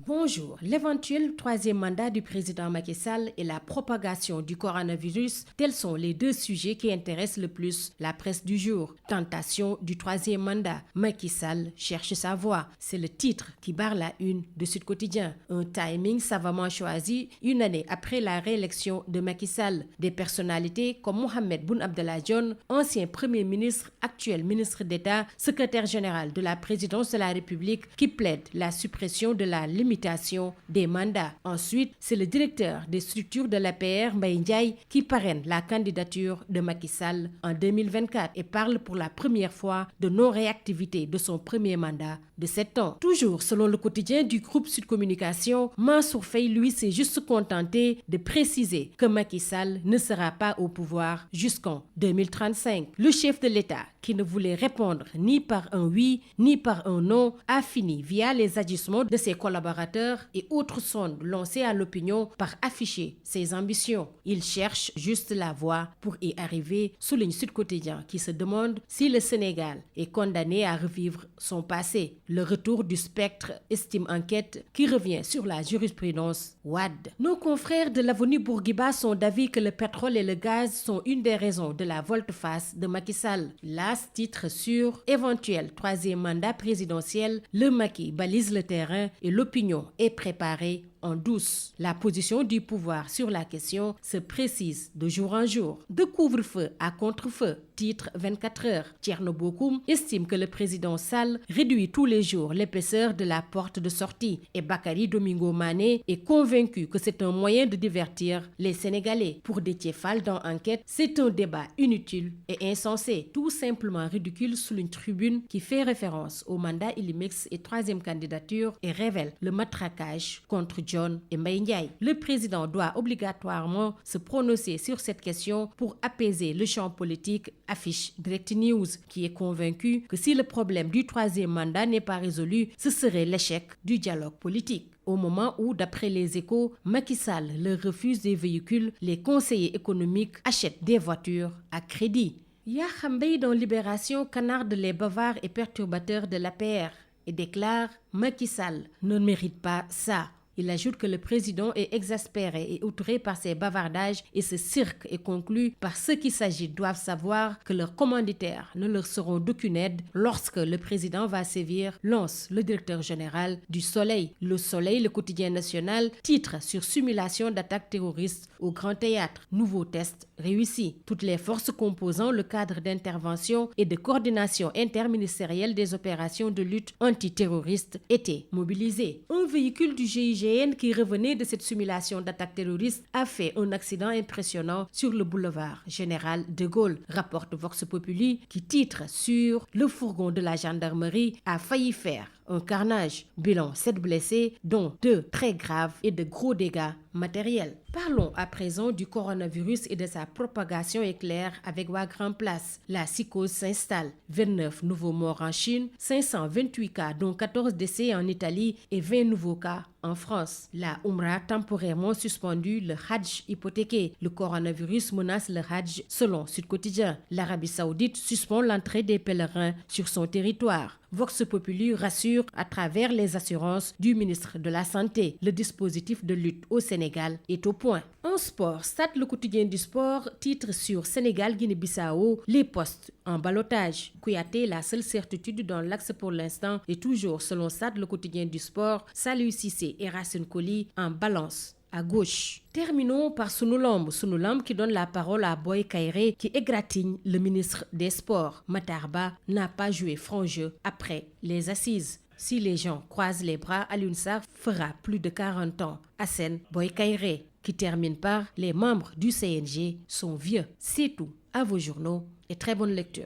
Bonjour. L'éventuel troisième mandat du président Macky Sall et la propagation du coronavirus, tels sont les deux sujets qui intéressent le plus la presse du jour. Tentation du troisième mandat. Macky Sall cherche sa voie. C'est le titre qui barre la une de Sud Quotidien. Un timing savamment choisi une année après la réélection de Macky Sall. Des personnalités comme Mohamed Boun Abdallah Dionne, ancien Premier ministre, actuel ministre d'État, secrétaire général de la présidence de la République, qui plaident la suppression de la limitation des mandats. Ensuite, c'est le directeur des structures de l'APR, Mbaye Ndiaye, qui parraine la candidature de Macky Sall en 2024 et parle pour la première fois de non-réactivité de son premier mandat de 7 ans. Toujours selon le quotidien du groupe Sud Communication, Mansour Faye, lui, s'est juste contenté de préciser que Macky Sall ne sera pas au pouvoir jusqu'en 2035. Le chef de l'État, qui ne voulait répondre ni par un oui ni par un non, a fini via les agissements de ses collaborateurs et autres sondes lancées à l'opinion par afficher ses ambitions. Il cherche juste la voie pour y arriver, souligne Sud Quotidien, qui se demande si le Sénégal est condamné à revivre son passé. Le retour du spectre, estime Enquête, qui revient sur la jurisprudence Wade. Nos confrères de l'avenue Bourguiba sont d'avis que le pétrole et le gaz sont une des raisons de la volte-face de Macky Sall. L'AS titre sur éventuel troisième mandat présidentiel, le Macky balise le terrain et l'opinion est préparée en douce. La position du pouvoir sur la question se précise de jour en jour. De couvre-feu à contre-feu, titre 24 heures. Thierno Bocoum estime que le président Sall réduit tous les jours l'épaisseur de la porte de sortie et Bakary Domingo Mané est convaincu que c'est un moyen de divertir les Sénégalais. Pour Déthié Fall dans Enquête, c'est un débat inutile et insensé, tout simplement ridicule, sous une tribune qui fait référence au mandat Illimix et troisième candidature et révèle le matraquage contre John et Mbaye Ndiaye. Le président doit obligatoirement se prononcer sur cette question pour apaiser le champ politique, affiche Direct News, qui est convaincu que si le problème du troisième mandat n'est pas résolu, ce serait l'échec du dialogue politique. Au moment où, d'après les Échos, Macky Sall leur refuse des véhicules, les conseillers économiques achètent des voitures à crédit. Yakham Mbaye dans Libération canarde les bavards et perturbateurs de l'APR et déclare « Macky Sall ne mérite pas ça ». Il ajoute que le président est exaspéré et outré par ses bavardages et ce cirque est conclu par ceux qui s'agitent doivent savoir que leurs commanditaires ne leur seront d'aucune aide lorsque le président va sévir, lance le directeur général du Soleil. Le Soleil, le quotidien national, titre sur simulation d'attaque terroriste au Grand Théâtre. Nouveau test réussi. Toutes les forces composant le cadre d'intervention et de coordination interministérielle des opérations de lutte antiterroriste étaient mobilisées. Un véhicule du GIGN qui revenait de cette simulation d'attaque terroriste a fait un accident impressionnant sur le boulevard Général de Gaulle, rapporte Vox Populi, qui titre sur le fourgon de la gendarmerie a failli faire un carnage. Bilan 7 blessés, dont 2 très graves et de gros dégâts matériels. Parlons à présent du coronavirus et de sa propagation éclair avec Wagram Place. La psychose s'installe. 29 nouveaux morts en Chine, 528 cas dont 14 décès en Italie et 20 nouveaux cas en France. La Umrah temporairement suspendue, le Hajj hypothéqué. Le coronavirus menace le Hajj selon Sud Quotidien. L'Arabie Saoudite suspend l'entrée des pèlerins sur son territoire. Vox Populi rassure à travers les assurances du ministre de la Santé. Le dispositif de lutte au Sénégal est au point. En sport, Stade le quotidien du sport titre sur Sénégal-Guinée-Bissau, les postes en ballottage. Kouyaté, la seule certitude dans l'axe pour l'instant, est toujours, selon Stade le quotidien du sport, Saliou Cissé et Racine Coly en balance à gauche. Terminons par Sunulamb qui donne la parole à Boy Kairé qui égratigne le ministre des Sports. Matar Ba n'a pas joué franc jeu après les assises. Si les gens croisent les bras, Alioune Sarr fera plus de 40 ans. Assène Boy Kairé, qui termine par « Les membres du CNG sont vieux ». C'est tout. À vos journaux et très bonne lecture.